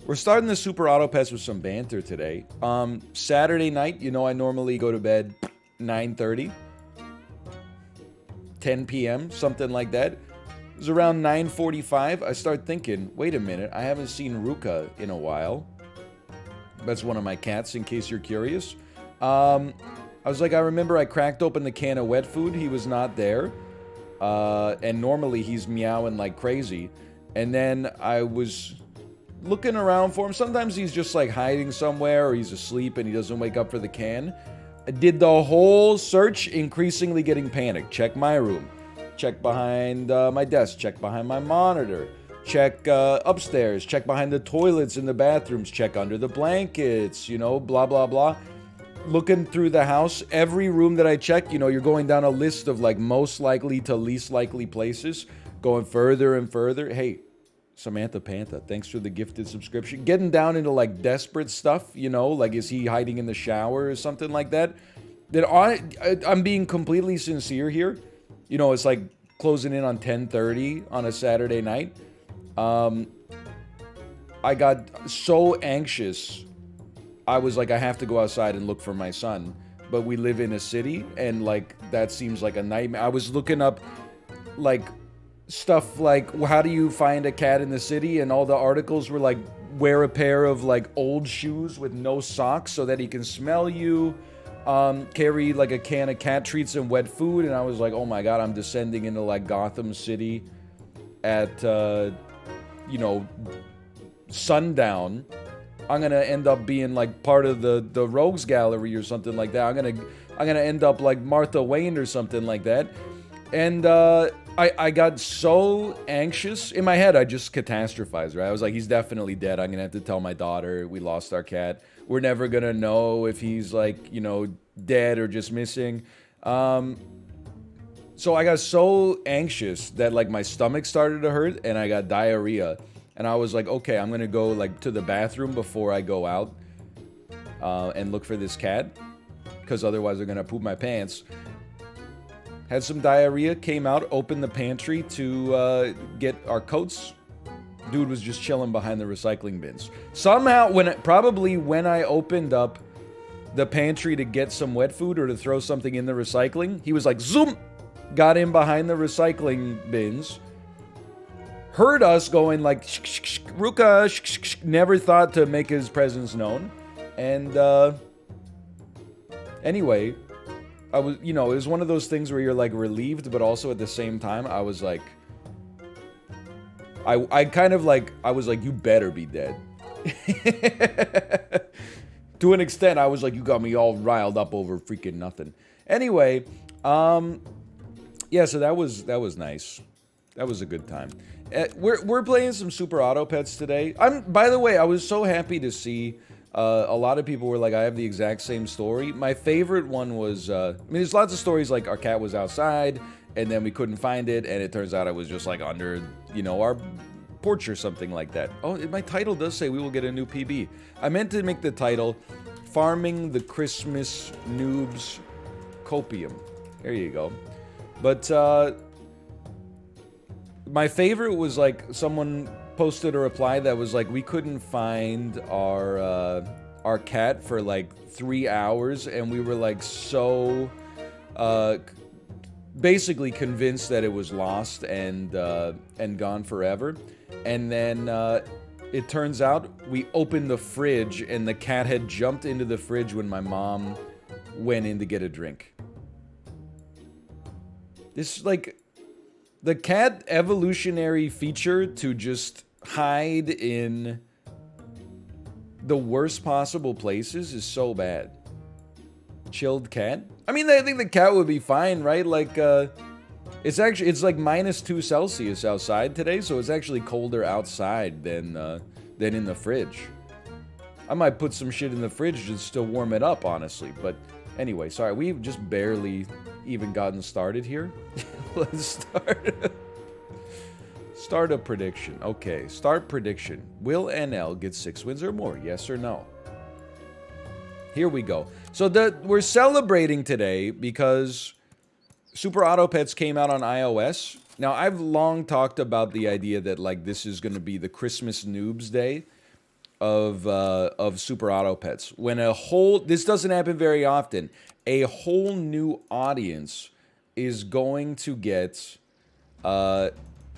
We're starting the Super Auto Pets with some banter today. Saturday night, you know I normally go to bed 9:30, 10 p.m., something like that. It was around 9:45. I start thinking, wait a minute, I haven't seen Ruka in a while. That's one of my cats, in case you're curious. I was like, I remember I cracked open the can of wet food. He was not there. And normally he's meowing like crazy. And then I was looking around for him. Sometimes he's just like hiding somewhere or he's asleep and he doesn't wake up for the can. I did the whole search, increasingly getting panicked. Check my room. Check behind my desk. Check behind my monitor. Check upstairs. Check behind the toilets in the bathrooms. Check under the blankets. You know, blah, blah, blah. Looking through the house, every room that I check, you know, you're going down a list of like most likely to least likely places. Going further and further. Hey, Samantha Pantha, thanks for the gifted subscription. Getting down into like desperate stuff, you know, like is he hiding in the shower or something like that? I'm being completely sincere here. You know, it's like closing in on 10:30 on a Saturday night. I got so anxious. I was like, I have to go outside and look for my son. But we live in a city and like that seems like a nightmare. I was looking up like stuff like how do you find a cat in the city, and all the articles were like wear a pair of like old shoes with no socks so that he can smell you, carry like a can of cat treats and wet food. And I was like, oh my god, I'm descending into like Gotham City at you know, sundown. I'm gonna end up being like part of the Rogues Gallery or something like that. I'm gonna end up like Martha Wayne or something like that. And I got so anxious. In my head, I just catastrophized, right? I was like, he's definitely dead. I'm gonna have to tell my daughter we lost our cat. We're never gonna know if he's like, you know, dead or just missing. So I got so anxious that like my stomach started to hurt and I got diarrhea. And I was like, okay, I'm gonna go like to the bathroom before I go out and look for this cat, because otherwise they're gonna poop my pants. Had some diarrhea, came out, opened the pantry to get our coats. Dude was just chilling behind the recycling bins. Somehow, probably when I opened up the pantry to get some wet food or to throw something in the recycling, he was like, zoom, got in behind the recycling bins. Heard us going like, shh, shh, shh, Ruka, shh, shh, shh, never thought to make his presence known. And anyway, I was, you know, it was one of those things where you're like relieved, but also at the same time, I was like, I kind of like, I was like, you better be dead. To an extent, I was like, you got me all riled up over freaking nothing. Anyway, yeah, so that was nice. That was a good time. We're playing some Super Auto Pets today. By the way, I was so happy to see a lot of people were like, I have the exact same story. My favorite one was, I mean, there's lots of stories like our cat was outside and then we couldn't find it, and it turns out it was just like under, you know, our porch or something like that. Oh, my title does say we will get a new PB. I meant to make the title Farming the Christmas Noobs Copium. There you go. But my favorite was like someone posted a reply that was like, we couldn't find our cat for like 3 hours, and we were like so basically convinced that it was lost and gone forever. And then it turns out we opened the fridge and the cat had jumped into the fridge when my mom went in to get a drink. This is like the cat evolutionary feature to just hide in the worst possible places is so bad. Chilled cat? I mean, I think the cat would be fine, right? Like, it's like -2 Celsius outside today, so it's actually colder outside than in the fridge. I might put some shit in the fridge just to warm it up, honestly. But anyway, sorry, we've just barely even gotten started here. Let's start a prediction. Okay, start prediction. Will NL get 6 wins or more? Yes or no? Here we go. So we're celebrating today because Super Auto Pets came out on iOS. Now, I've long talked about the idea that like this is going to be the Christmas Noobs Day. of Super Auto Pets. When a whole, this doesn't happen very often, a whole new audience is going to get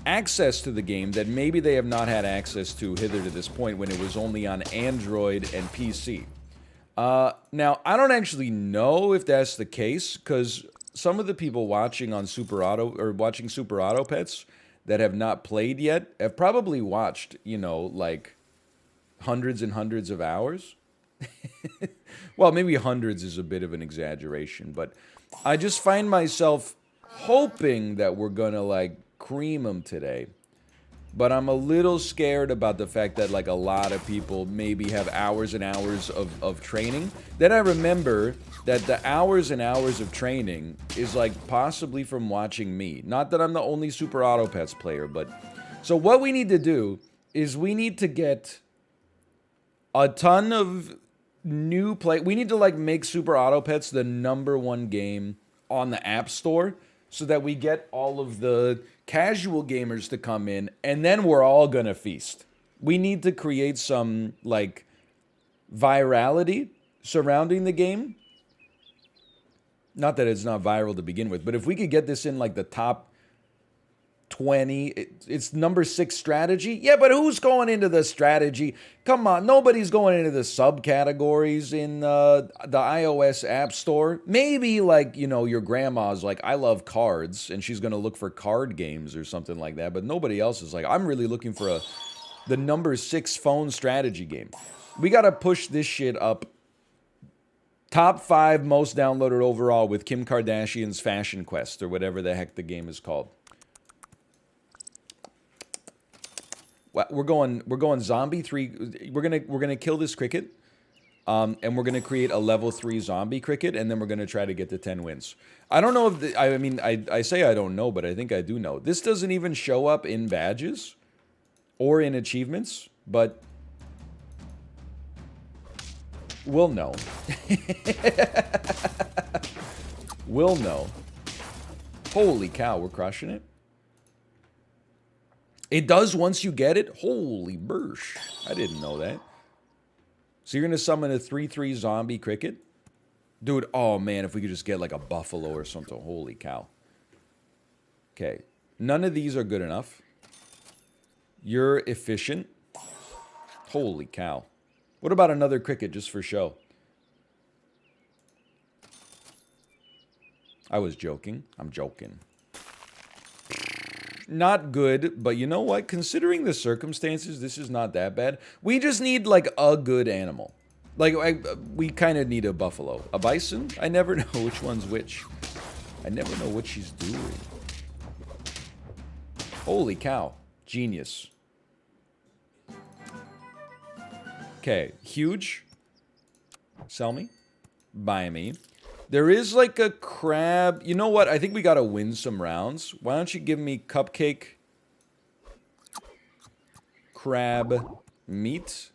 access to the game that maybe they have not had access to hither to this point when it was only on Android and PC. Now, I don't actually know if that's the case, because some of the people watching on Super Auto Pets that have not played yet have probably watched, you know, like hundreds and hundreds of hours. Well, maybe hundreds is a bit of an exaggeration, but I just find myself hoping that we're gonna like cream them today. But I'm a little scared about the fact that like a lot of people maybe have hours and hours of training. Then I remember that the hours and hours of training is like possibly from watching me. Not that I'm the only Super Auto Pets player, but... So what we need to do is we need to get a ton of new play. We need to like make Super Auto Pets the #1 game on the App Store so that we get all of the casual gamers to come in, and then we're all gonna feast. We need to create some like virality surrounding the game. Not that it's not viral to begin with, but if we could get this in like the top 20, it's #6 strategy. Yeah, but who's going into the strategy? Come on, nobody's going into the subcategories in the iOS App Store. Maybe like, you know, your grandma's like, I love cards, and she's going to look for card games or something like that. But nobody else is like, I'm really looking for the #6 phone strategy game. We got to push this shit up. Top 5 most downloaded overall with Kim Kardashian's Fashion Quest, or whatever the heck the game is called. We're going zombie 3. We're gonna kill this cricket, and we're gonna create a level 3 zombie cricket, and then we're gonna try to get to 10 wins. I don't know if I mean I say I don't know, but I think I do know. This doesn't even show up in badges or in achievements, but we'll know. We'll know. Holy cow, we're crushing it. It does once you get it. Holy bursh. I didn't know that. So you're going to summon a 3/3 zombie cricket? Dude, oh man, if we could just get like a buffalo or something. Holy cow. Okay. None of these are good enough. You're efficient. Holy cow. What about another cricket just for show? I was joking. I'm joking. Not good, but you know what? Considering the circumstances, this is not that bad. We just need, like, a good animal. Like, we kind of need a buffalo. A bison? I never know which one's which. I never know what she's doing. Holy cow. Genius. Okay, huge. Sell me. Buy me. There is like a crab. You know what? I think we got to win some rounds. Why don't you give me cupcake, crab, meat.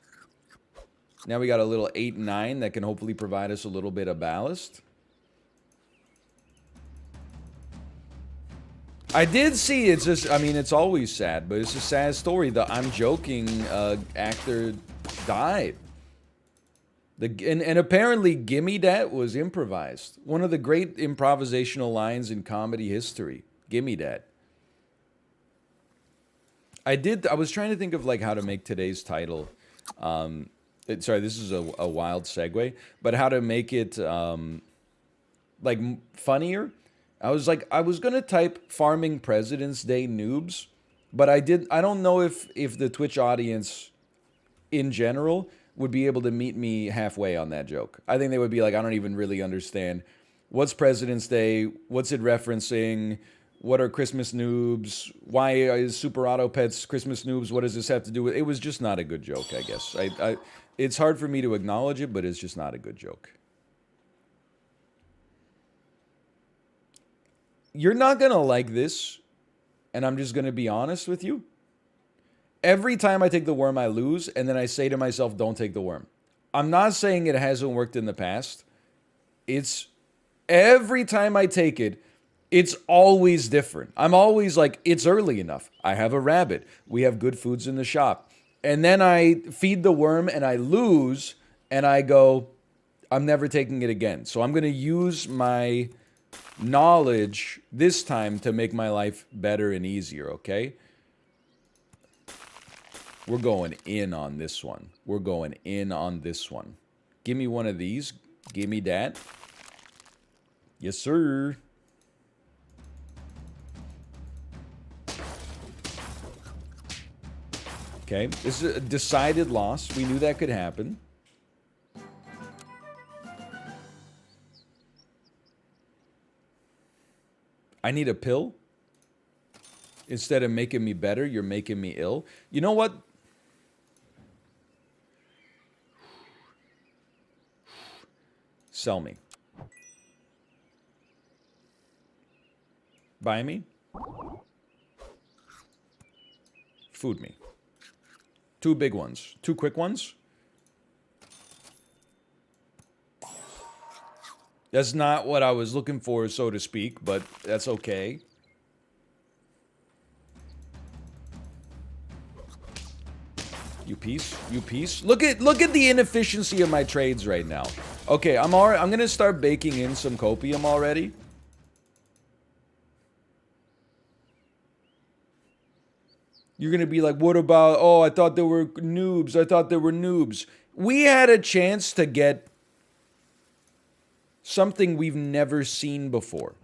Now we got a little 8-9 that can hopefully provide us a little bit of ballast. I did see, it's just, I mean, it's always sad, but it's a sad story. The I'm joking actor died. And apparently, Gimme Dat was improvised. One of the great improvisational lines in comedy history. Gimme Dat. I was trying to think of like how to make today's title. Sorry, this is a wild segue. But how to make it like funnier. I was going to type Farming President's Day noobs. But I don't know if the Twitch audience in general would be able to meet me halfway on that joke. I think they would be like, I don't even really understand. What's President's Day? What's it referencing? What are Christmas noobs? Why is Super Auto Pets Christmas noobs? What does this have to do with... It was just not a good joke, I guess. It's hard for me to acknowledge it, but it's just not a good joke. You're not going to like this, and I'm just going to be honest with you. Every time I take the worm, I lose, and then I say to myself, don't take the worm. I'm not saying it hasn't worked in the past. It's every time I take it, it's always different. I'm always like, it's early enough. I have a rabbit. We have good foods in the shop. And then I feed the worm and I lose, and I go, I'm never taking it again. So I'm going to use my knowledge this time to make my life better and easier, okay? We're going in on this one. We're going in on this one. Give me one of these. Give me that. Yes, sir. Okay, this is a decided loss. We knew that could happen. I need a pill. Instead of making me better, you're making me ill. You know what? Sell me. Buy me. Food me. 2 big ones. 2 quick ones. That's not what I was looking for, so to speak, but that's okay. You piece. You piece. Look at the inefficiency of my trades right now. Okay, I'm gonna start baking in some copium already. You're going to be like, what about, oh, I thought there were noobs. I thought there were noobs. We had a chance to get something we've never seen before.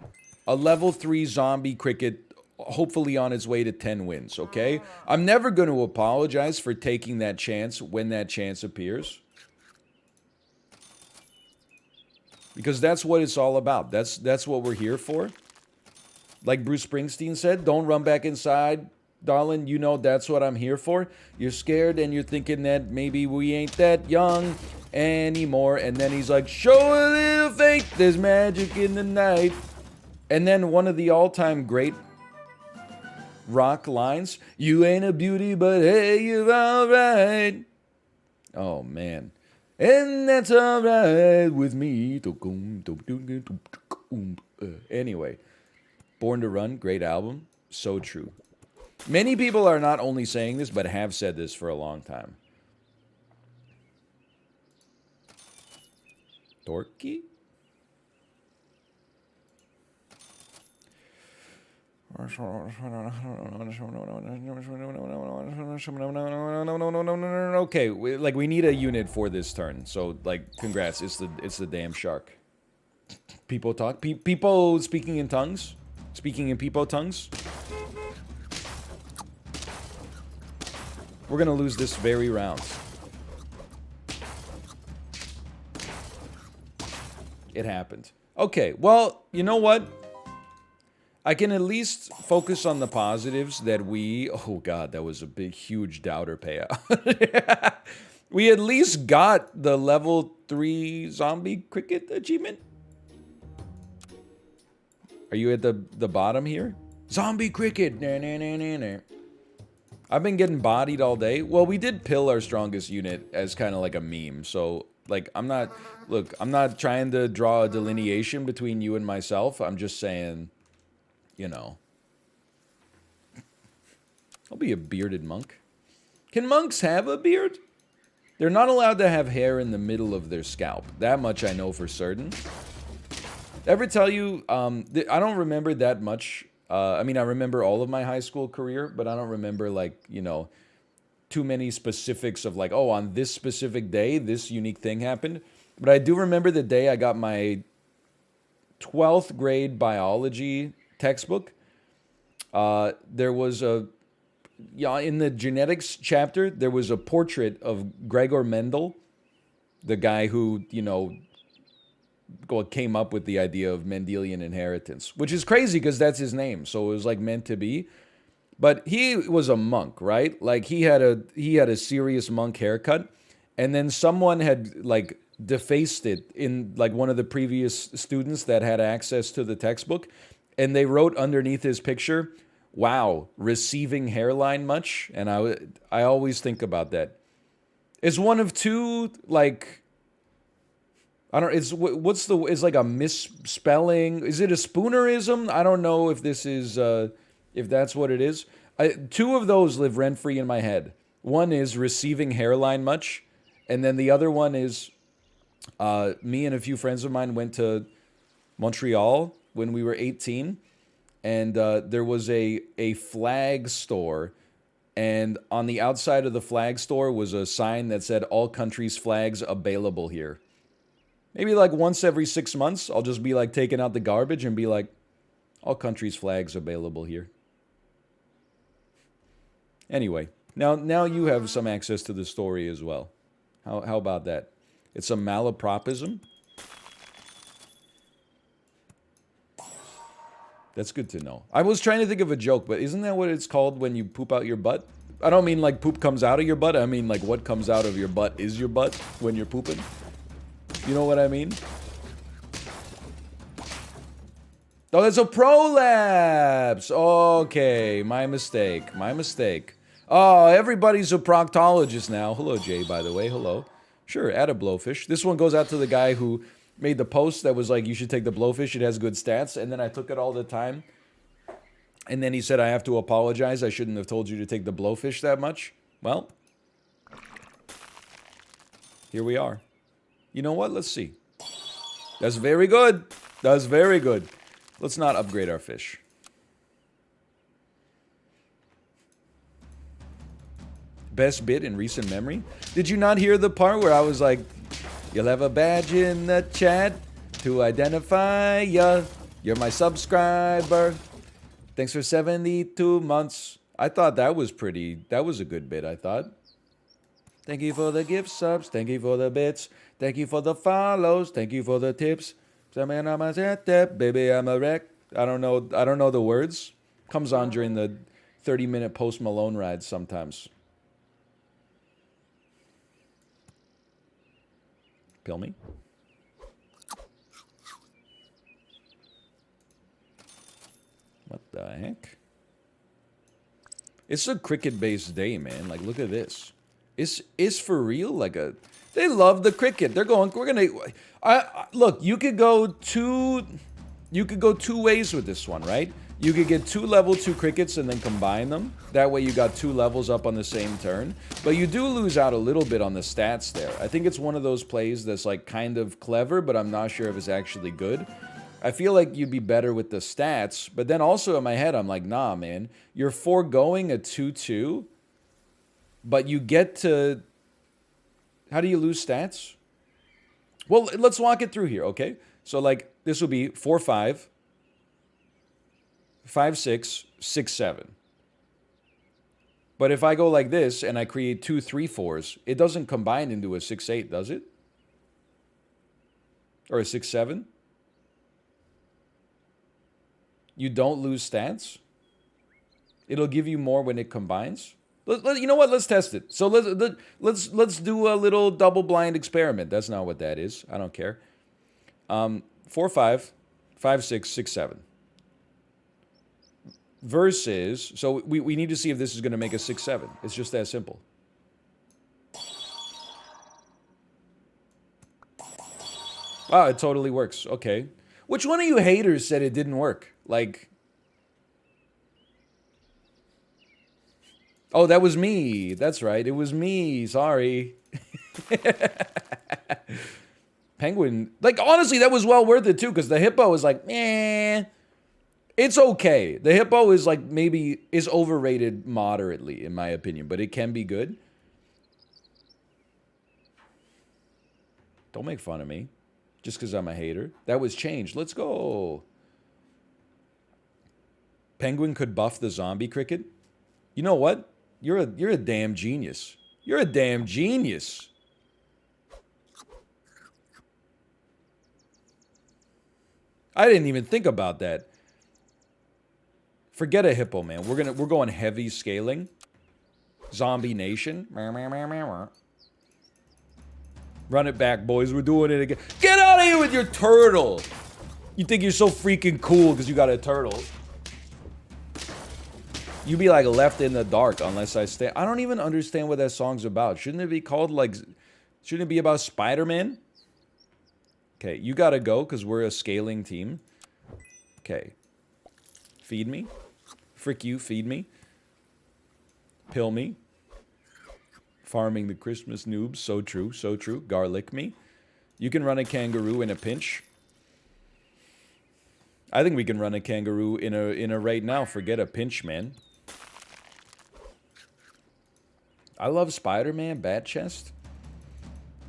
A level 3 zombie cricket, hopefully on its way to 10 wins, okay? I'm never going to apologize for taking that chance when that chance appears. Because that's what it's all about. That's what we're here for. Like Bruce Springsteen said, don't run back inside. Darling, you know that's what I'm here for. You're scared and you're thinking that maybe we ain't that young anymore. And then he's like, show a little faith, there's magic in the night. And then one of the all-time great rock lines, you ain't a beauty, but hey, you're alright. Oh, man. And that's alright with me. Anyway, Born to Run, great album. So true. Many people are not only saying this, but have said this for a long time. Dorky? Okay, we need a unit for this turn. So, like, congrats. It's the damn shark. People talk. People speaking in tongues. Speaking in people tongues. We're gonna lose this very round. It happened. Okay, well, you know what? I can at least focus on the positives that we... Oh, God, that was a big, huge doubter payout. We at least got the level 3 zombie cricket achievement. Are you at the bottom here? Zombie cricket. Nah, nah, nah, nah, nah. I've been getting bodied all day. Well, we did pill our strongest unit as kind of like a meme. So, like, I'm not... Look, I'm not trying to draw a delineation between you and myself. I'm just saying, you know. I'll be a bearded monk. Can monks have a beard? They're not allowed to have hair in the middle of their scalp. That much I know for certain. Ever tell you... I don't remember that much... I mean, I remember all of my high school career, but I don't remember, like, you know, too many specifics of, like, oh, on this specific day, this unique thing happened. But I do remember the day I got my 12th grade biology textbook. There was a, yeah, in the genetics chapter, there was a portrait of Gregor Mendel, the guy who, you know, came up with the idea of Mendelian inheritance, which is crazy because that's his name. So it was like meant to be. But he was a monk, right? Like he had a serious monk haircut, and then someone had like defaced it in like one of the previous students that had access to the textbook, and they wrote underneath his picture, "Wow, receiving hairline much?" And I always think about that. It's one of two, like, I don't. It's it's like a misspelling. Is it a spoonerism? I don't know if this is if that's what it is. Two of those live rent free in my head. One is receiving hairline much, and then the other one is me and a few friends of mine went to Montreal when we were 18, and there was a flag store, and on the outside of the flag store was a sign that said all countries' flags available here. Maybe like once every 6 months, I'll just be like taking out the garbage and be like, all countries' flags available here. Anyway, now you have some access to the story as well. How about that? It's a malapropism. That's good to know. I was trying to think of a joke, but isn't that what it's called when you poop out your butt? I don't mean like poop comes out of your butt. I mean like what comes out of your butt is your butt when you're pooping. You know what I mean? Oh, that's a prolapse. Okay, my mistake. My mistake. Oh, everybody's a proctologist now. Hello, Jay, by the way. Hello. Sure, add a blowfish. This one goes out to the guy who made the post that was like, you should take the blowfish. It has good stats. And then I took it all the time. And then he said, I have to apologize. I shouldn't have told you to take the blowfish that much. Well, here we are. You know what? Let's see. That's very good. That's very good. Let's not upgrade our fish. Best bit in recent memory? Did you not hear the part where I was like, you'll have a badge in the chat to identify ya. You're my subscriber. Thanks for 72 months. I thought that was a good bit, I thought. Thank you for the gift subs. Thank you for the bits. Thank you for the follows. Thank you for the tips. Baby, I'm a wreck. I don't know the words. Comes on during the 30-minute Post Malone ride sometimes. Pill me. What the heck? It's a cricket-based day, man. Like, look at this. It's for real. Like they love the cricket. They're going. We're gonna. Look. You could go two ways with this one, right? You could get 2 level 2 crickets and then combine them. That way you got 2 levels up on the same turn. But you do lose out a little bit on the stats there. I think it's one of those plays that's like kind of clever, but I'm not sure if it's actually good. I feel like you'd be better with the stats, but then also in my head, I'm like, nah, man. You're foregoing a 2-2, but you get to... How do you lose stats? Well, let's walk it through here, okay? So, like, this would be 4-5, 5-6, 6-7. But if I go like this and I create 2 3-4s, it doesn't combine into a 6-8, does it? Or a 6-7? You don't lose stats? It'll give you more when it combines? You know what? Let's test it. So let's do a little double blind experiment. That's not what that is. I don't care. 4-5, 5-6, 6-7. Versus, so we need to see if this is going to make a 6-7. It's just that simple. Wow, it totally works. Okay. Which one of you haters said it didn't work? Like... Oh, that was me. That's right. It was me. Sorry. Penguin. Like, honestly, that was well worth it, too, because the hippo was like, eh. It's okay. The hippo is, like, maybe is overrated moderately, in my opinion, but it can be good. Don't make fun of me just because I'm a hater. That was changed. Let's go. Penguin could buff the zombie cricket. You know what? You're a damn genius. You're a damn genius. I didn't even think about that. Forget a hippo, man. We're going heavy scaling. Zombie Nation. Run it back, boys. We're doing it again. Get out of here with your turtle. You think you're so freaking cool because you got a turtle. You be like left in the dark unless I stay. I don't even understand what that song's about. Shouldn't it be called like... Shouldn't it be about Spider-Man? Okay, you gotta go because we're a scaling team. Okay. Feed me. Frick you, feed me. Pill me. Farming the Christmas noobs. So true, so true. Garlic me. You can run a kangaroo in a pinch. I think we can run a kangaroo in a right now. Forget a pinch, man. I love Spider-Man bat chest.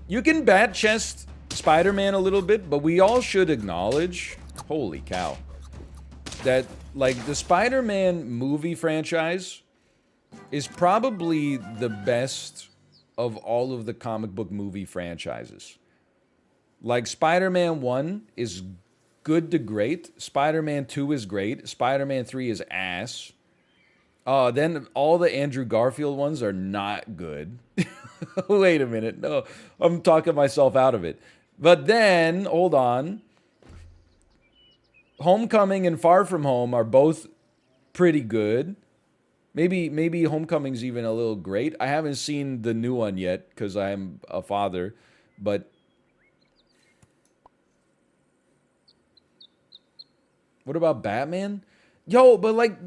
You can bat chest Spider-Man a little bit, but we all should acknowledge, holy cow, that like the Spider-Man movie franchise is probably the best of all of the comic book movie franchises. Like Spider-Man 1 is good to great. Spider-Man 2 is great. Spider-Man 3 is ass. Then all the Andrew Garfield ones are not good. Wait a minute. No, I'm talking myself out of it. But then, hold on. Homecoming and Far From Home are both pretty good. Maybe Homecoming's even a little great. I haven't seen the new one yet because I'm a father. But what about Batman? Yo, but like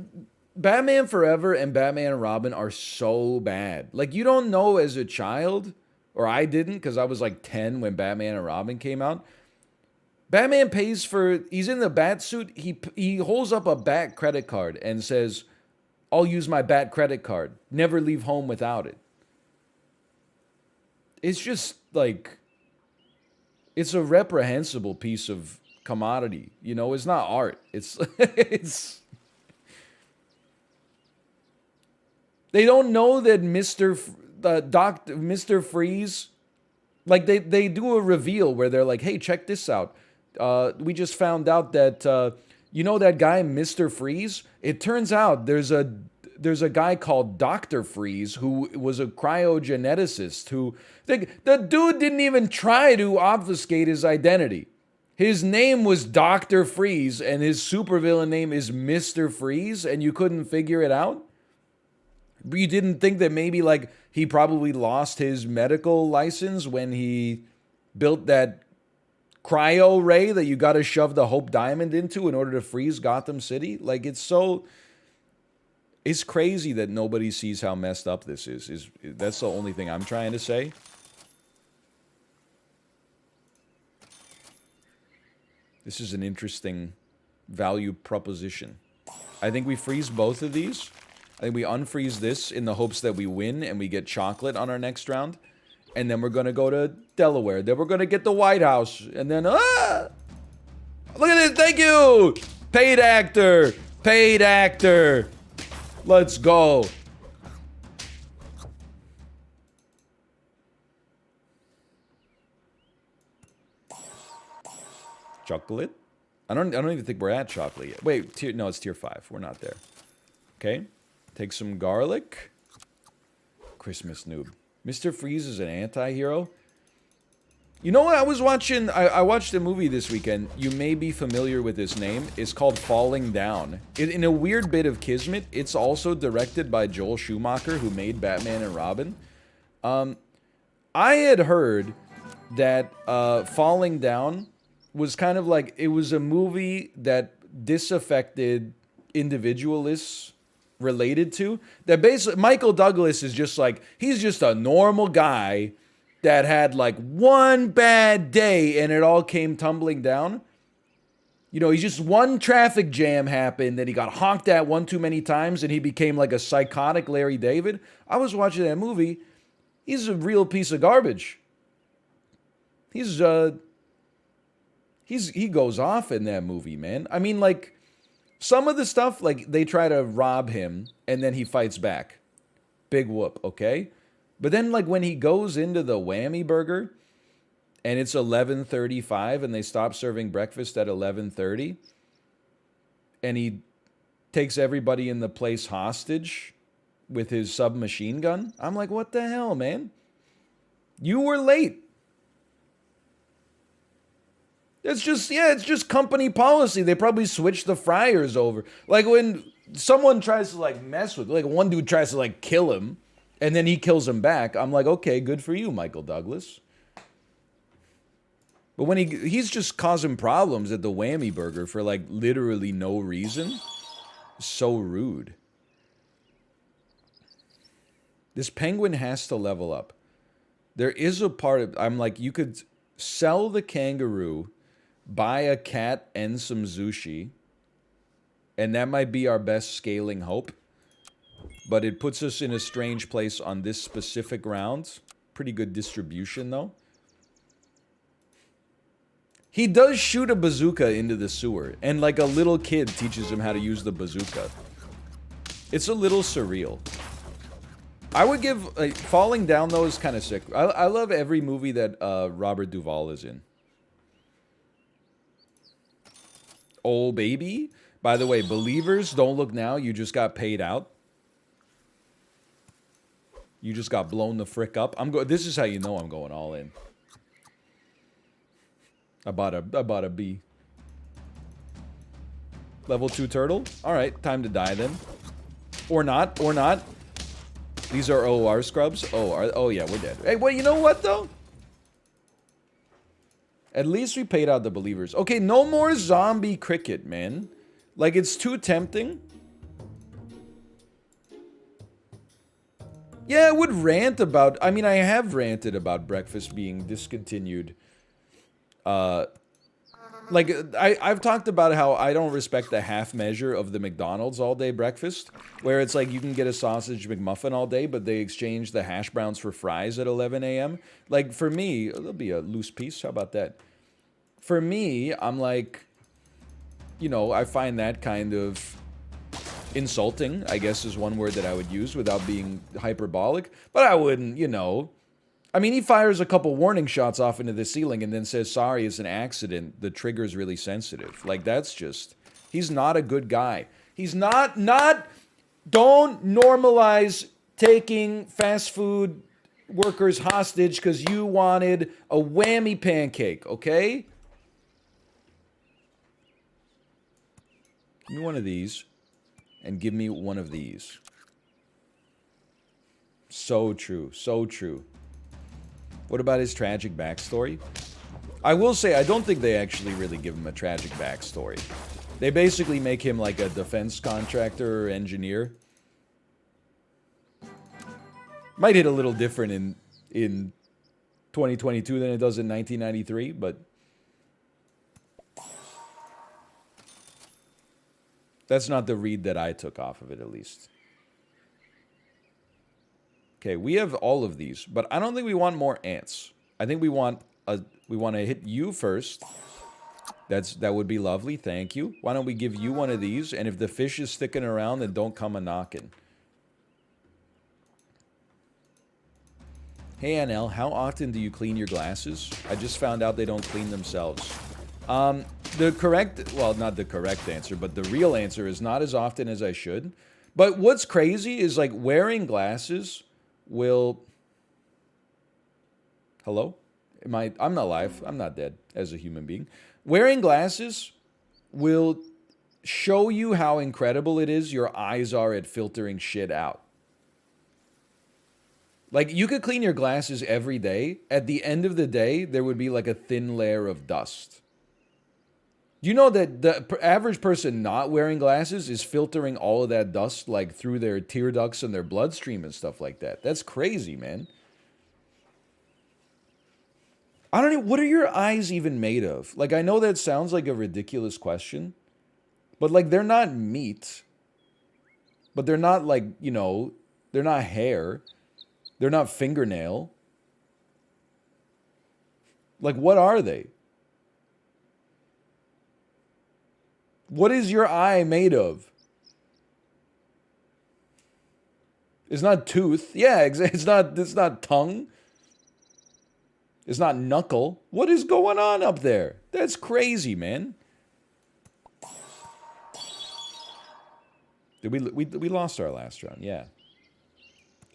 Batman Forever and Batman and Robin are so bad. Like, you don't know as a child, or I didn't because I was like 10 when Batman and Robin came out. Batman pays for, he's in the bat suit, he holds up a bat credit card and says, I'll use my bat credit card. Never leave home without it. It's just like, it's a reprehensible piece of commodity. You know, it's not art. It's they don't know that Mr. Freeze, like they do a reveal where they're like, hey, check this out. We just found out that, you know that guy, Mr. Freeze? It turns out there's a guy called Dr. Freeze who was a cryogeneticist who, the dude didn't even try to obfuscate his identity. His name was Dr. Freeze and his supervillain name is Mr. Freeze and you couldn't figure it out? But you didn't think that maybe, like, he probably lost his medical license when he built that cryo ray that you got to shove the Hope Diamond into in order to freeze Gotham City? Like, it's crazy that nobody sees how messed up this is. That's the only thing I'm trying to say. This is an interesting value proposition. I think we freeze both of these. I think we unfreeze this in the hopes that we win and we get chocolate on our next round. And then we're going to go to Delaware. Then we're going to get the White House. And then, look at this. Thank you. Paid actor. Paid actor. Let's go. Chocolate? I don't even think we're at chocolate yet. Wait, no, it's tier 5. We're not there. Okay. Take some garlic. Christmas noob. Mr. Freeze is an anti-hero. You know what? I was watching... I watched a movie this weekend. You may be familiar with this name. It's called Falling Down. In a weird bit of kismet, it's also directed by Joel Schumacher, who made Batman and Robin. I had heard that Falling Down was kind of like... It was a movie that disaffected individualists related to. That basically... Michael Douglas is just like... He's just a normal guy that had like one bad day and it all came tumbling down. You know, he's just one traffic jam happened that he got honked at one too many times and he became like a psychotic Larry David. I was watching that movie. He's a real piece of garbage. He goes off in that movie, man. I mean, like, some of the stuff, like, they try to rob him and then he fights back. Big whoop, okay? But then, like, when he goes into the Whammy Burger and it's 11:35 and they stop serving breakfast at 11:30 and he takes everybody in the place hostage with his submachine gun, I'm like, what the hell, man? You were late. It's just company policy. They probably switched the fryers over. Like, when someone tries to, like, mess with, like, one dude tries to, like, kill him, and then he kills him back. I'm like, okay, good for you, Michael Douglas. But when he's just causing problems at the Whammy Burger for, like, literally no reason. So rude. This penguin has to level up. There is a part of... I'm like, you could sell the kangaroo, buy a cat and some sushi, and that might be our best scaling hope. But it puts us in a strange place on this specific round. Pretty good distribution, though. He does shoot a bazooka into the sewer, and like a little kid teaches him how to use the bazooka. It's a little surreal. I would give... Falling Down, though, is kind of sick. I love every movie that Robert Duvall is in. Oh, baby. By the way, believers, don't look now. You just got paid out. You just got blown the frick up. This is how you know I'm going all in. I bought a B. Level 2 turtle. Alright, time to die then. Or not, or not. These are OR scrubs. Oh yeah, we're dead. Hey, well, you know what though? At least we paid out the believers. Okay, no more zombie cricket, man. Like, it's too tempting. Yeah, I would rant about... I mean, I have ranted about breakfast being discontinued. Like, I've talked about how I don't respect the half measure of the McDonald's all-day breakfast, where it's like you can get a sausage McMuffin all day, but they exchange the hash browns for fries at 11 a.m. Like, for me... There'll be a loose piece. How about that? For me, I'm like... You know, I find that kind of... insulting, I guess, is one word that I would use without being hyperbolic. But I wouldn't, you know... I mean, he fires a couple warning shots off into the ceiling and then says, sorry, it's an accident. The trigger's really sensitive. Like, that's just... He's not a good guy. He's not... Don't normalize taking fast food workers hostage because you wanted a whammy pancake, okay? Give me one of these. And give me one of these. So true. So true. What about his tragic backstory? I will say, I don't think they actually really give him a tragic backstory. They basically make him like a defense contractor or engineer. Might hit a little different in 2022 than it does in 1993, but... That's not the read that I took off of it, at least. Okay, we have all of these, but I don't think we want more ants. I think we want to hit you first. That would be lovely, thank you. Why don't we give you one of these, and if the fish is sticking around, then don't come a-knocking. Hey, NL, how often do you clean your glasses? I just found out they don't clean themselves. The correct, well, not the correct answer, but the real answer is not as often as I should. But what's crazy is, like, wearing glasses will... Hello? I'm not alive. I'm not dead as a human being. Wearing glasses will show you how incredible it is your eyes are at filtering shit out. Like, you could clean your glasses every day. At the end of the day, there would be, like, a thin layer of dust. You know that the average person not wearing glasses is filtering all of that dust, like, through their tear ducts and their bloodstream and stuff like that. That's crazy, man. I don't know, what are your eyes even made of? Like, I know that sounds like a ridiculous question, but, like, they're not meat. But they're not, like, you know, they're not hair. They're not fingernail. Like, what are they? What is your eye made of? It's not tooth. Yeah, it's not tongue. It's not knuckle. What is going on up there? That's crazy, man. We lost our last round, yeah.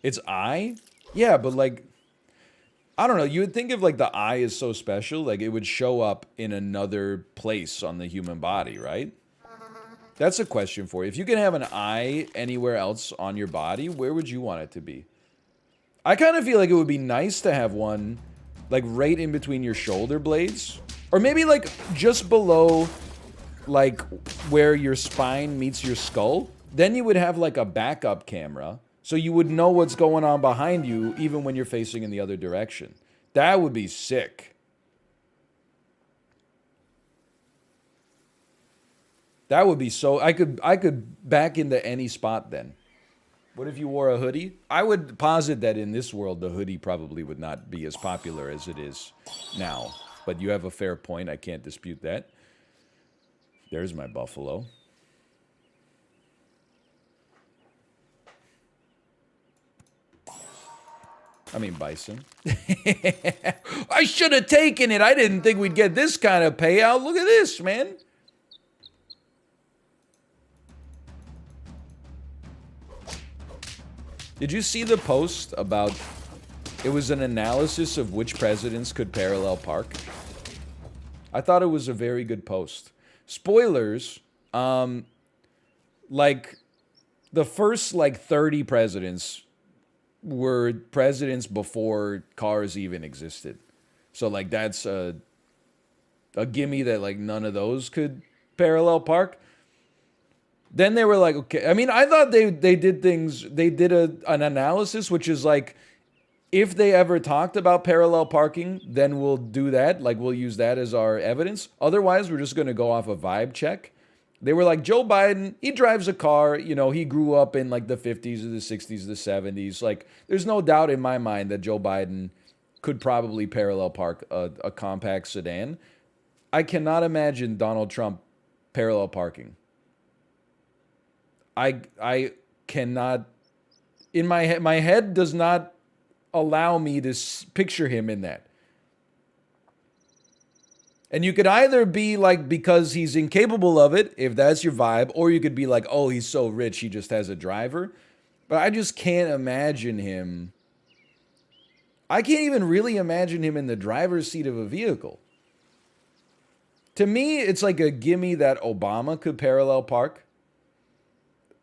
It's eye? Yeah, but like, I don't know. You would think if like the eye is so special, like it would show up in another place on the human body, right? That's a question for you. If you can have an eye anywhere else on your body, where would you want it to be? I kind of feel like it would be nice to have one like right in between your shoulder blades. Or maybe like just below like where your spine meets your skull. Then you would have like a backup camera So you would know what's going on behind you even when you're facing in the other direction. That would be sick. That would be so... I could back into any spot then. What if you wore a hoodie? I would posit that in this world, the hoodie probably would not be as popular as it is now. But you have a fair point. I can't dispute that. There's my buffalo. I mean, bison. I should have taken it. I didn't think we'd get this kind of payout. Look at this, man. Did you see the post about... It was an analysis of which presidents could parallel park? I thought it was a very good post. Spoilers, like, the first, 30 presidents were presidents before cars even existed. So, that's a gimme that, none of those could parallel park. Then they were like, okay. I mean, I thought they did things... They did an analysis, which is if they ever talked about parallel parking, then we'll do that. We'll use that as our evidence. Otherwise, we're just going to go off a vibe check. They were like, Joe Biden, he drives a car. You know, he grew up in, the 50s or the 60s, the 70s. There's no doubt in my mind that Joe Biden could probably parallel park a compact sedan. I cannot imagine Donald Trump parallel parking. I cannot... In my head does not allow me to picture him in that. And you could either be because he's incapable of it, if that's your vibe, or you could be oh, he's so rich, he just has a driver. But I just can't imagine him. I can't even really imagine him in the driver's seat of a vehicle. To me, it's a gimme that Obama could parallel park.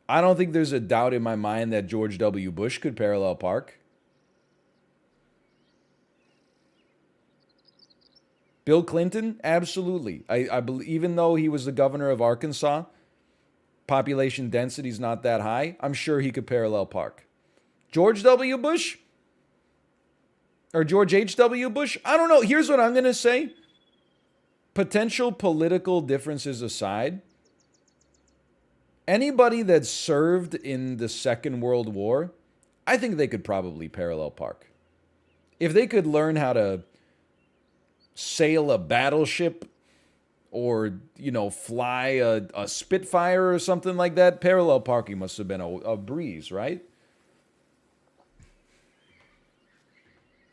I don't think there's a doubt in my mind that George W. Bush could parallel park. Bill Clinton, absolutely. I believe, even though he was the governor of Arkansas, population density's not that high. I'm sure he could parallel park. George W. Bush? Or George H.W. Bush? I don't know. Here's what I'm going to say. Potential political differences aside, anybody that served in the Second World War, I think they could probably parallel park. If they could learn how to sail a battleship or, fly a Spitfire or something like that, parallel parking must have been a breeze, right?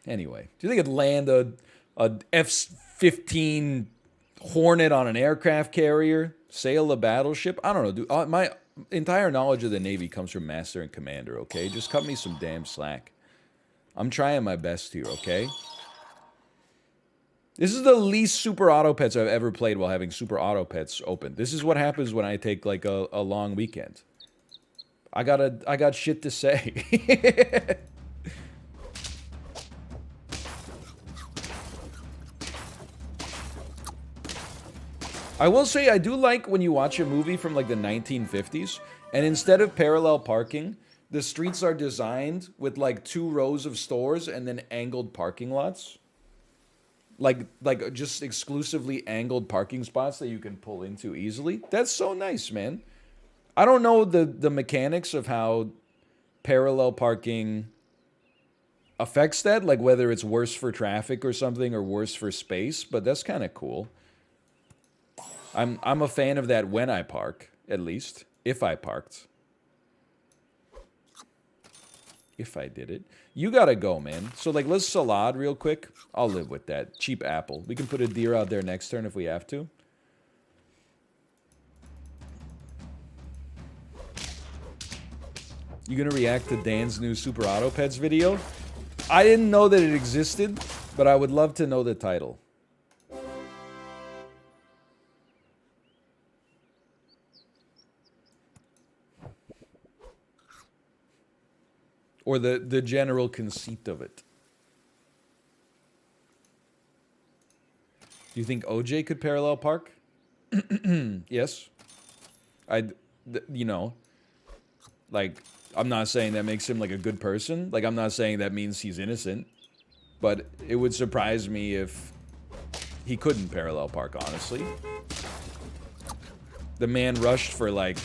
Anyway, do you think it'd land a F-15 Hornet on an aircraft carrier? Sail a battleship? I don't know, dude. My entire knowledge of the Navy comes from Master and Commander, okay? Just cut me some damn slack. I'm trying my best here, okay? This is the least Super Auto Pets I've ever played while having Super Auto Pets open. This is what happens when I take, a long weekend. I got shit to say. I will say I do like when you watch a movie from the 1950s, and instead of parallel parking, the streets are designed with 2 rows of stores and then angled parking lots. Just exclusively angled parking spots that you can pull into easily. That's so nice, man. I don't know the mechanics of how parallel parking affects that, whether it's worse for traffic or something or worse for space, but that's kind of cool. I'm a fan of that when I park, at least. If I parked. If I did it. You gotta go, man. So, let's salad real quick. I'll live with that. Cheap apple. We can put a deer out there next turn if we have to. You gonna react to Dan's new Super Auto Pets video? I didn't know that it existed, but I would love to know the title. Or the general conceit of it. Do you think OJ could parallel park? Yes. I'm not saying that makes him like a good person. Like, I'm not saying that means he's innocent. But it would surprise me if he couldn't parallel park, honestly. The man rushed for like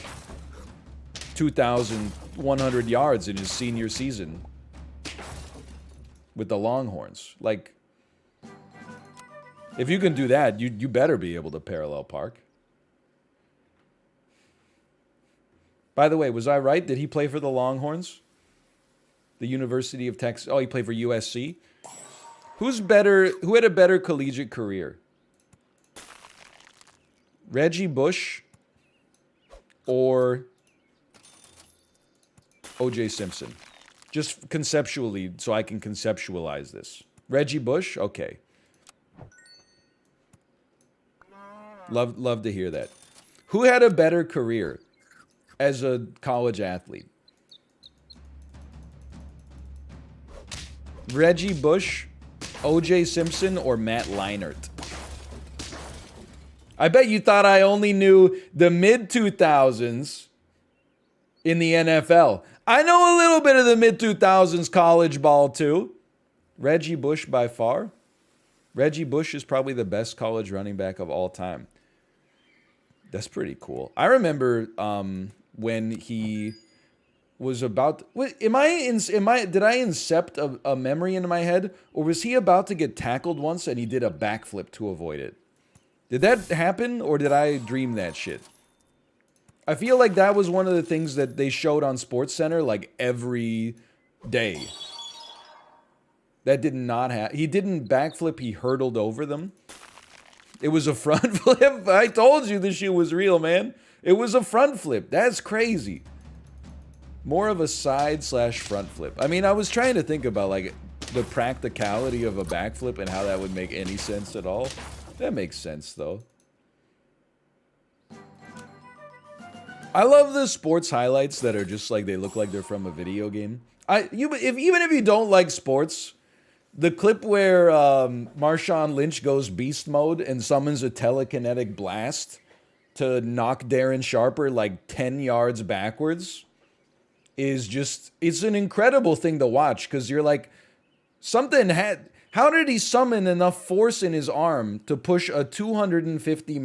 2,100 yards in his senior season with the Longhorns. Like, if you can do that, you better be able to parallel park. By the way, was I right? Did he play for the Longhorns? The University of Texas. Oh, he played for USC? Who's better? Who had a better collegiate career? Reggie Bush or O.J. Simpson? Just conceptually, so I can conceptualize this. Reggie Bush? Okay. Love to hear that. Who had a better career as a college athlete? Reggie Bush, O.J. Simpson, or Matt Leinart? I bet you thought I only knew the mid-2000s in the NFL. I know a little bit of the mid-2000s college ball, too. Reggie Bush by far. Reggie Bush is probably the best college running back of all time. That's pretty cool. I remember when he was about... Wait, did I incept a memory into my head? Or was he about to get tackled once and he did a backflip to avoid it? Did that happen, or did I dream that shit? I feel like that was one of the things that they showed on SportsCenter, like, every day. That did not happen. He didn't backflip, he hurdled over them. It was a front flip. I told you this shit was real, man. It was a front flip. That's crazy. More of a side/front flip. I mean, I was trying to think about, like, the practicality of a backflip and how that would make any sense at all. That makes sense, though. I love the sports highlights that are just like they look like they're from a video game. Even if you don't like sports, the clip where Marshawn Lynch goes beast mode and summons a telekinetic blast to knock Darren Sharper like 10 yards backwards is just, it's an incredible thing to watch because you're like, how did he summon enough force in his arm to push a 250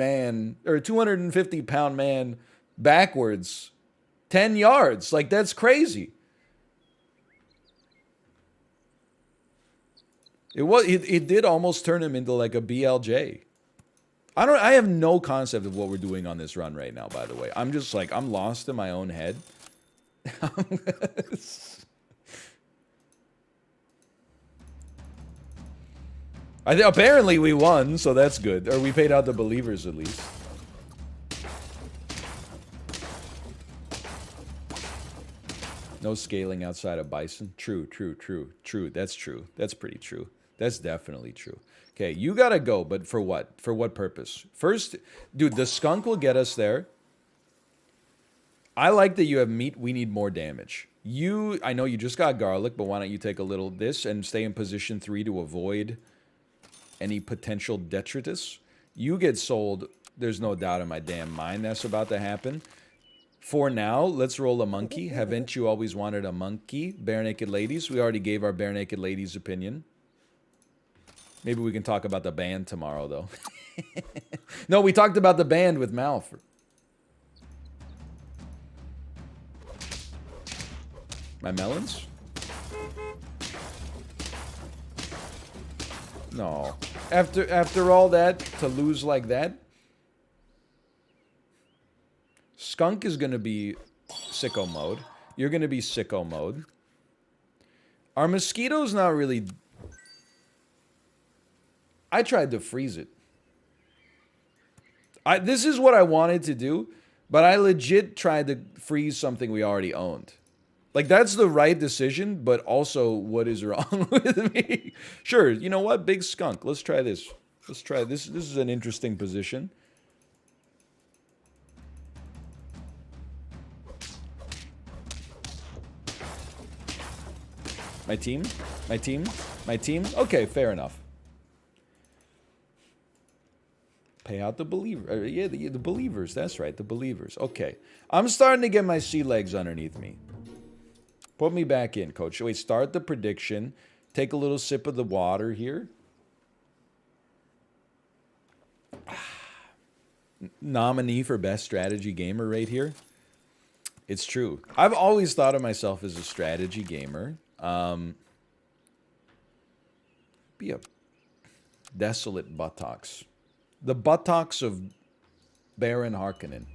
pound man backwards 10 yards? Like, that's crazy. It did almost turn him into like a BLJ. I have no concept of what we're doing on this run right now, by the way. I'm just like, I'm lost in my own head. Apparently we won, so that's good. Or we paid out the believers at least. No scaling outside of Bison. True. That's true. That's pretty true. That's definitely true. Okay, you gotta go, but for what? For what purpose? First, dude, the skunk will get us there. I like that you have meat. We need more damage. I know you just got garlic, but why don't you take a little of this and stay in position 3 to avoid any potential detritus? You get sold. There's no doubt in my damn mind that's about to happen. For now, let's roll a monkey. Haven't you always wanted a monkey? Bare Naked Ladies. We already gave our Bare Naked Ladies opinion. Maybe we can talk about the band tomorrow, though. No, we talked about the band with Malf. My melons? No. After all that, to lose like that? Skunk is going to be sicko mode. You're going to be sicko mode. Our mosquito's not really... I tried to freeze it. This is what I wanted to do, but I legit tried to freeze something we already owned. Like, that's the right decision, but also, what is wrong with me? Sure, you know what? Big skunk. Let's try this. Let's try this. This is an interesting position. My team? My team? My team? Okay, fair enough. Pay out the believer. Yeah, the believers. That's right, the believers. Okay. I'm starting to get my sea legs underneath me. Put me back in, coach. Wait, start the prediction. Take a little sip of the water here. Nominee for best strategy gamer right here. It's true. I've always thought of myself as a strategy gamer. Be a desolate buttocks. The buttocks of Baron Harkonnen.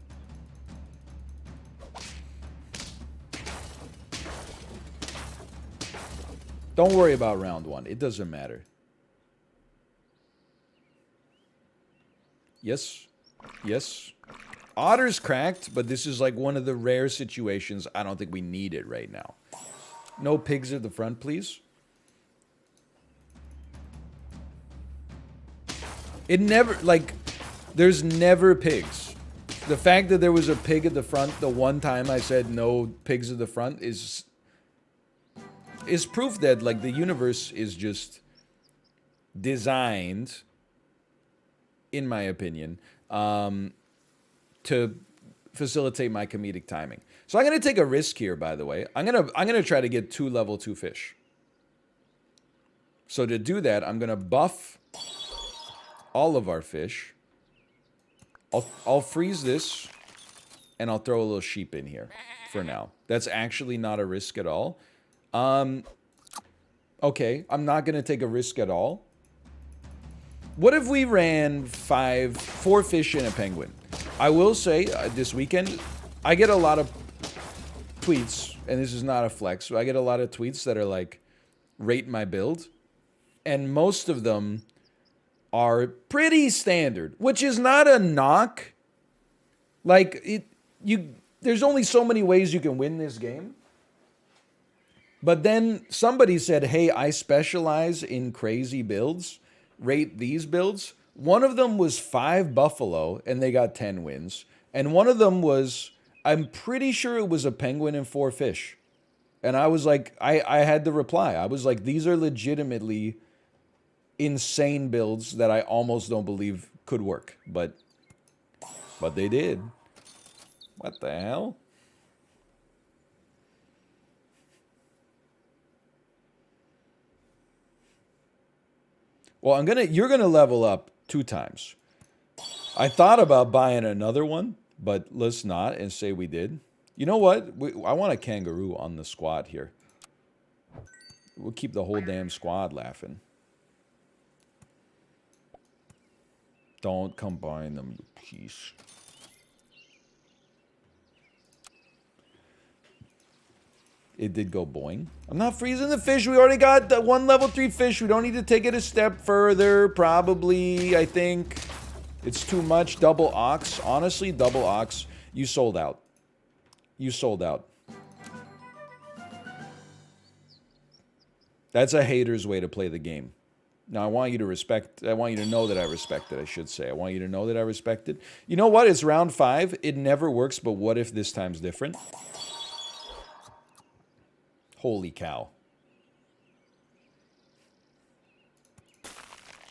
Don't worry about round one. It doesn't matter. Yes. Yes. Otter's cracked, but this is like one of the rare situations I don't think we need it right now. No pigs at the front, please. It never, like, there's never pigs. The fact that there was a pig at the front the one time I said no pigs at the front is proof that, like, the universe is just designed, in my opinion, to facilitate my comedic timing. So I'm gonna take a risk here, by the way. I'm gonna try to get 2 level 2 fish. So to do that, I'm gonna buff all of our fish. I'll freeze this, and I'll throw a little sheep in here for now. That's actually not a risk at all. Okay, I'm not gonna take a risk at all. What if we ran 4 fish and a penguin? I will say, this weekend, I get a lot of tweets, and this is not a flex, but I get a lot of tweets that are like, rate my build, and most of them are pretty standard, which is not a knock. Like, there's only so many ways you can win this game. But then somebody said, hey, I specialize in crazy builds. Rate these builds. One of them was 5 buffalo, and they got 10 wins. And one of them was, I'm pretty sure it was a penguin and 4 fish. And I was like, I had to reply. I was like, these are legitimately insane builds that I almost don't believe could work. But they did. What the hell? Well, you're gonna level up 2 times. I thought about buying another one, but let's not and say we did. You know what? I want a kangaroo on the squad here. We'll keep the whole damn squad laughing. Don't combine them, you piece. It did go boing. I'm not freezing the fish. We already got the 1 level 3 fish. We don't need to take it a step further. Probably, I think it's too much. Double ox. Honestly, double ox. You sold out. You sold out. That's a hater's way to play the game. Now, I want you to know that I respect it, I should say. I want you to know that I respect it. You know what? It's round 5. It never works, but what if this time's different? Holy cow.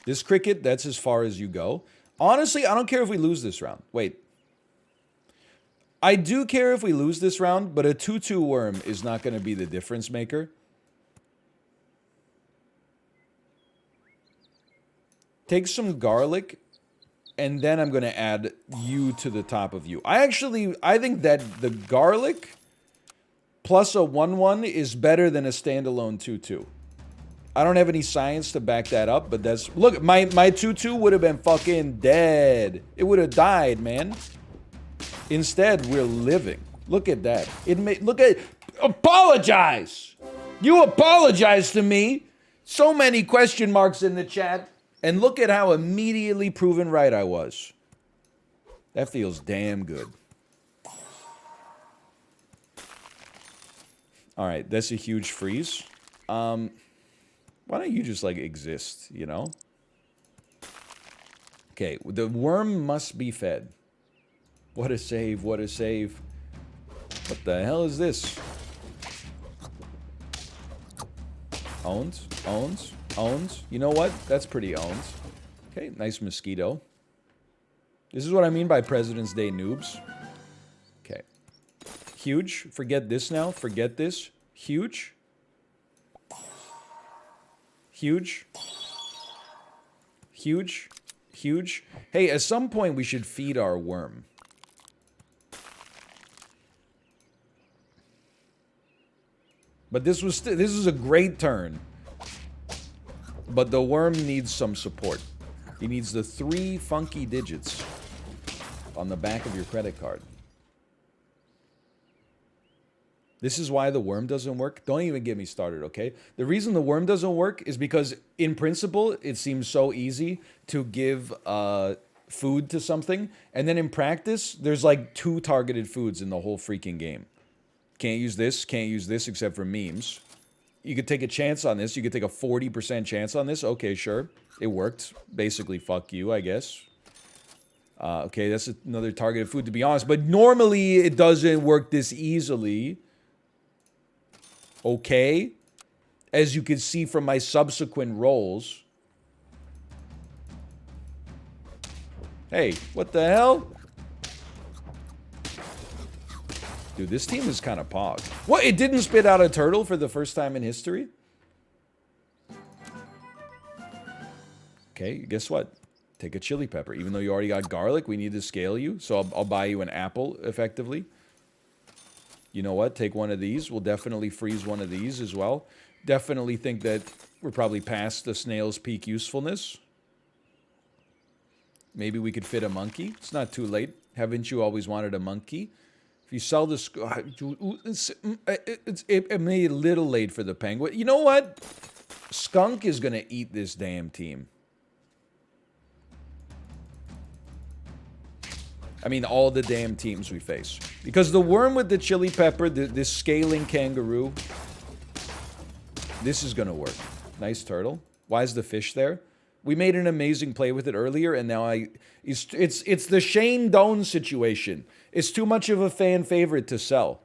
This cricket, that's as far as you go. Honestly, I don't care if we lose this round. Wait. I do care if we lose this round, but a 2-2 worm is not going to be the difference maker. Take some garlic, and then I'm going to add you to the top of you. I think that the garlic plus a 1-1 is better than a standalone 2-2. I don't have any science to back that up, but that's... Look, my 2-2 would have been fucking dead. It would have died, man. Instead, we're living. Look at that. Look at... Apologize! You apologize to me! So many question marks in the chat. And look at how immediately proven right I was. That feels damn good. All right, that's a huge freeze. Why don't you just, like, exist, you know? Okay, the worm must be fed. What a save, what a save. What the hell is this? Owns, owns, owns. You know what? That's pretty owns. Okay, nice mosquito. This is what I mean by President's Day noobs. Okay. Huge. Forget this now. Forget this. Huge. Huge. Huge. Huge. Hey, at some point we should feed our worm. But this was a great turn. But the worm needs some support. He needs the 3 funky digits on the back of your credit card. This is why the worm doesn't work. Don't even get me started, okay? The reason the worm doesn't work is because, in principle, it seems so easy to give food to something. And then in practice, there's like 2 targeted foods in the whole freaking game. Can't use this except for memes. You could take a chance on this. You could take a 40% chance on this. Okay, sure. It worked. Basically, fuck you, I guess. Okay, that's another targeted food, to be honest. But normally, it doesn't work this easily. Okay? As you can see from my subsequent rolls. Hey, what the hell? Dude, this team is kind of pog. What? It didn't spit out a turtle for the first time in history? Okay, guess what? Take a chili pepper. Even though you already got garlic, we need to scale you. So I'll buy you an apple, effectively. You know what? Take one of these. We'll definitely freeze one of these as well. Definitely think that we're probably past the snail's peak usefulness. Maybe we could fit a monkey. It's not too late. Haven't you always wanted a monkey? If you sell this... It may be a little late for the penguin. You know what? Skunk is going to eat this damn team. I mean, all the damn teams we face. Because the worm with the chili pepper, this scaling kangaroo, this is going to work. Nice turtle. Why is the fish there? We made an amazing play with it earlier, and now it's the Shane Doan situation. It's too much of a fan favorite to sell.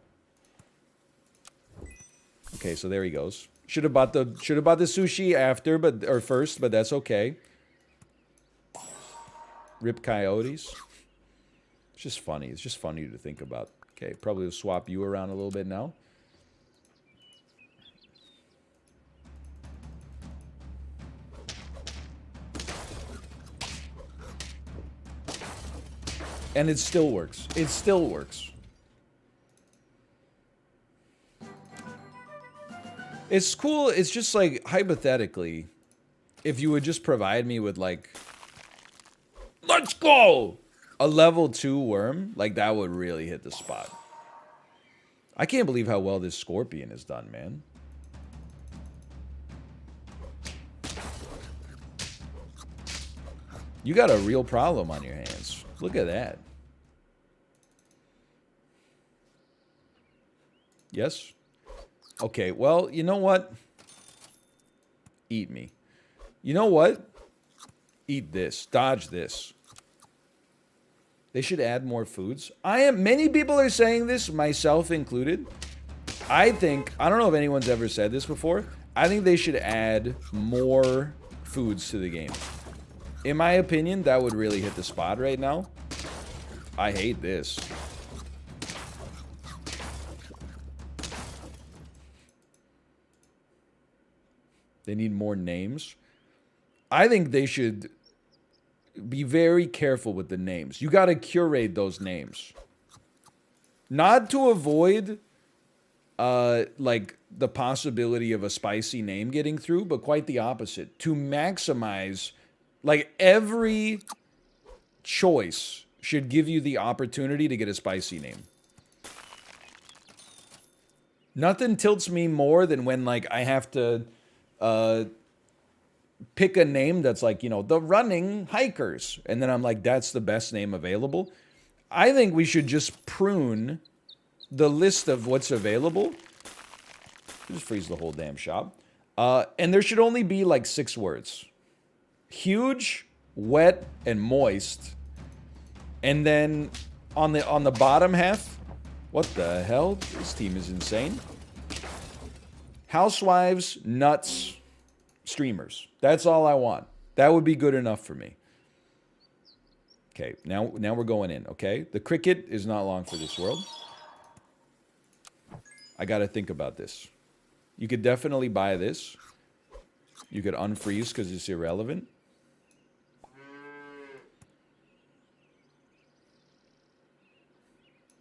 Okay, so there he goes. Should have bought the sushi after, or first, but that's okay. Rip coyotes. It's just funny. It's just funny to think about. Okay, probably will swap you around a little bit now. And it still works. It still works. It's cool. It's just like, hypothetically, if you would just provide me with like, let's go! A level 2 worm, like that would really hit the spot. I can't believe how well this scorpion is done, man. You got a real problem on your hands. Look at that. Yes? Okay, well, you know what? Eat me. You know what? Eat this. Dodge this. They should add more foods. Many people are saying this, myself included. I don't know if anyone's ever said this before. I think they should add more foods to the game. In my opinion, that would really hit the spot right now. I hate this. They need more names. I think they should be very careful with the names. You got to curate those names. Not to avoid, like, the possibility of a spicy name getting through, but quite the opposite. To maximize, like, every choice should give you the opportunity to get a spicy name. Nothing tilts me more than when, like, I have to pick a name that's like, you know, the Running Hikers. And then I'm like, that's the best name available. I think we should just prune the list of what's available. Just freeze the whole damn shop. And there should only be like 6 words. Huge, wet, and moist. And then on the bottom half, what the hell? This team is insane. Housewives, nuts, streamers. That's all I want. That would be good enough for me. Okay, now we're going in, okay? The cricket is not long for this world. I got to think about this. You could definitely buy this. You could unfreeze because it's irrelevant.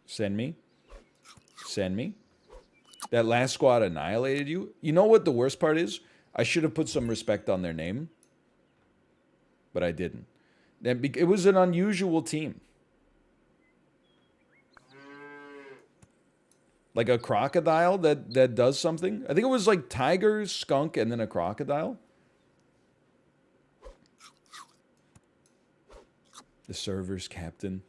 Send me. Send me. That last squad annihilated you. You know what the worst part is? I should have put some respect on their name. But I didn't. It was an unusual team. Like a crocodile that does something. I think it was like tiger, skunk, and then a crocodile. The server's captain.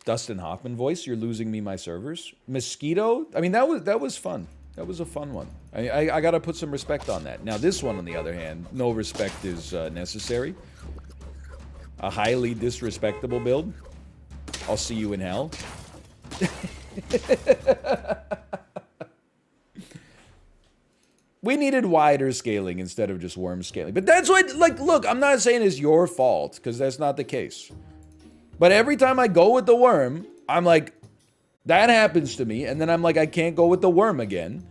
Dustin Hoffman voice, you're losing me my servers. Mosquito, I mean, that was fun. That was a fun one. I gotta put some respect on that. Now this one, on the other hand, no respect is necessary. A highly disrespectable build. I'll see you in hell. We needed wider scaling instead of just worm scaling. But that's what, like, look, I'm not saying it's your fault, because that's not the case. But every time I go with the worm, I'm like, that happens to me, and then I'm like, I can't go with the worm again.